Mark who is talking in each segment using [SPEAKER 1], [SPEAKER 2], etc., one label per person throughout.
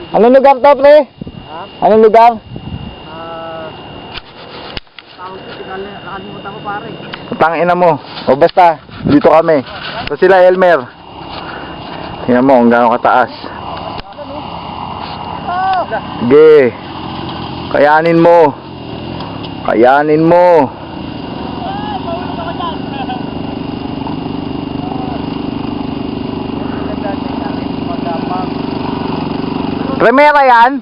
[SPEAKER 1] Anong lugar to, pre?
[SPEAKER 2] Ha?
[SPEAKER 1] Anong lugar?
[SPEAKER 2] Nakalimutan ko pare.
[SPEAKER 1] Tangina mo. O basta, dito kami. So sila Elmer. Tingnan mo kung gaano kataas. Sige. Kayanin mo. Kayanin mo. Remera yan?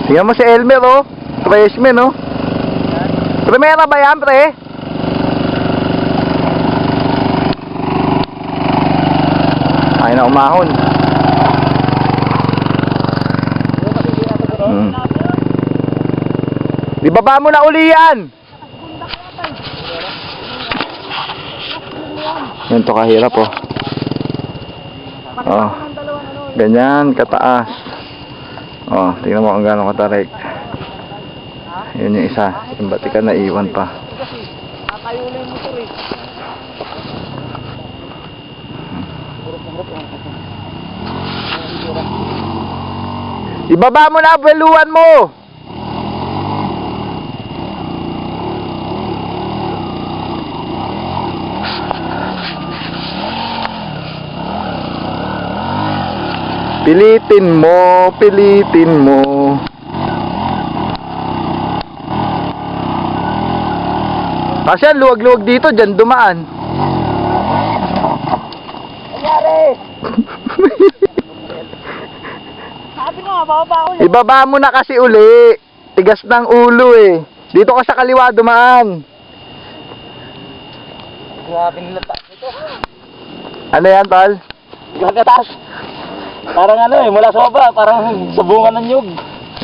[SPEAKER 1] Tingnan mo si Elmer, oh. Freshman, oh. Remera ba yan, pre? Ay na umahon. Ibaba mo na uli yan. Yan to kahirap, oh. Oh. Ganyan kataas. Oh, tingnan mo kung gaano katarik. Yun yung isa. Yung batikan na iwan pa.
[SPEAKER 2] Tatayo na yung motor eh.
[SPEAKER 1] Ibaba mo na, beluan mo. Pilitin mo, pilitin mo. Kasi luwag-luwag dito, dyan dumaan.
[SPEAKER 2] Nangyari! Sabi nga, bababa ko yan.
[SPEAKER 1] Ibaba mo na kasi uli. Tigas ng ulo eh. Dito ka sa kaliwa dumaan.
[SPEAKER 2] Grabe nila taas ito.
[SPEAKER 1] Ano yan, Tal?
[SPEAKER 2] Gagatas. Parang ano eh, mula sa baba, parang sabungan ng nyug.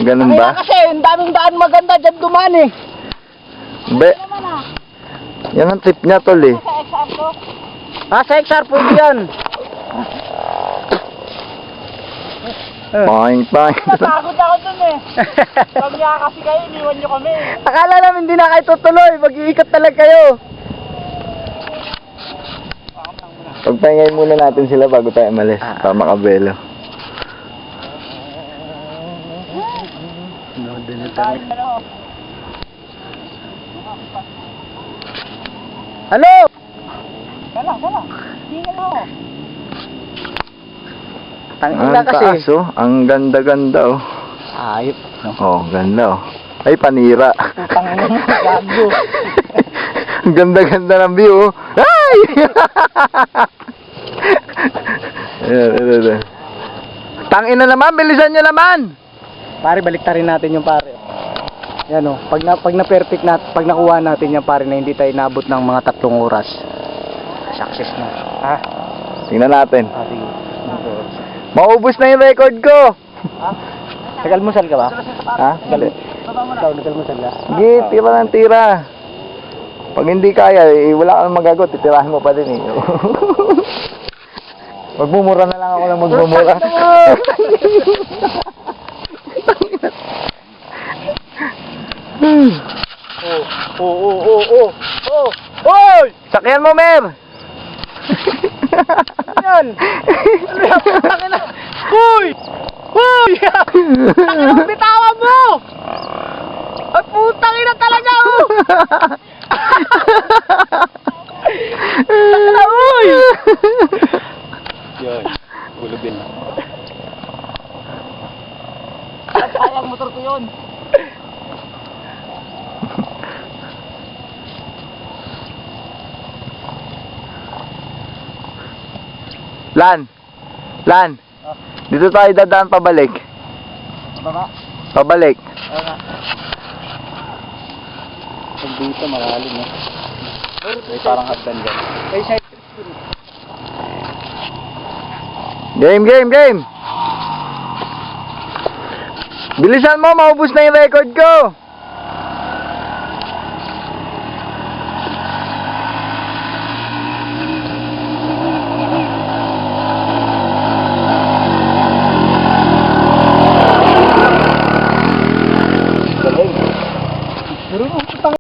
[SPEAKER 1] Ganun
[SPEAKER 2] Kaya
[SPEAKER 1] ba?
[SPEAKER 2] kasi, yung daming daan maganda dyan dumaan eh.
[SPEAKER 1] Be,
[SPEAKER 2] Naman ah.
[SPEAKER 1] yan ang trip niya, Tol eh.
[SPEAKER 2] Sa XR to? Sa XR pwede yan.
[SPEAKER 1] Pang.
[SPEAKER 2] Natakot ako dun eh. Sabi niya kasi kayo, iniwan nyo kami.
[SPEAKER 1] Akala namin hindi na kayo tutuloy. Mag-iikot talaga kayo. Pagpahingay muna natin sila bago tayo umalis. Para makabelo. Hello!
[SPEAKER 2] Kala. Hindi na ako.
[SPEAKER 1] Ang taas oh. Ang ganda-ganda oh.
[SPEAKER 2] Ayop.
[SPEAKER 1] Oh, ganda oh. Ay, panira.
[SPEAKER 2] Putang ina mo, gago.
[SPEAKER 1] Ang ganda-ganda ng view oh. Ay! Tangin na naman, bilisan nyo naman.
[SPEAKER 2] Pare, baliktarin natin yung pare. Yan o, pag na-perfect na, pag nakuha natin yung pare na hindi tayo nabot ng mga 3 oras. Success na. Ha?
[SPEAKER 1] Tingnan natin.
[SPEAKER 2] Sige.
[SPEAKER 1] Maubos na yung record ko.
[SPEAKER 2] Ha? Nagalmusal ka ba?
[SPEAKER 1] Ha? Dali.
[SPEAKER 2] Ikaw, nagalmusal ka?
[SPEAKER 1] Sige, tira ng tira. Pag hindi kaya, eh, wala kang magagot. Titirahin mo pa din eh. Magmumura na lang ako lang magmumura.
[SPEAKER 2] Oh.
[SPEAKER 1] Hoy! Sakyan mo, Mer!
[SPEAKER 2] Yan! Ano yan? Putang ina! Hoy! Putang ina, bitawan mo! Ay, putang ina talaga, oh! Putang ina, uy! Yan, ulo din. Sayang motor ko yun.
[SPEAKER 1] Lan! Dito tayo dadaan pabalik.
[SPEAKER 2] Baba?
[SPEAKER 1] Pabalik.
[SPEAKER 2] Oo nga. Pag dito, malalim eh. May parang hagdan dyan. May side trip dun.
[SPEAKER 1] Game! Bilisan mo, maubos na yung record ko!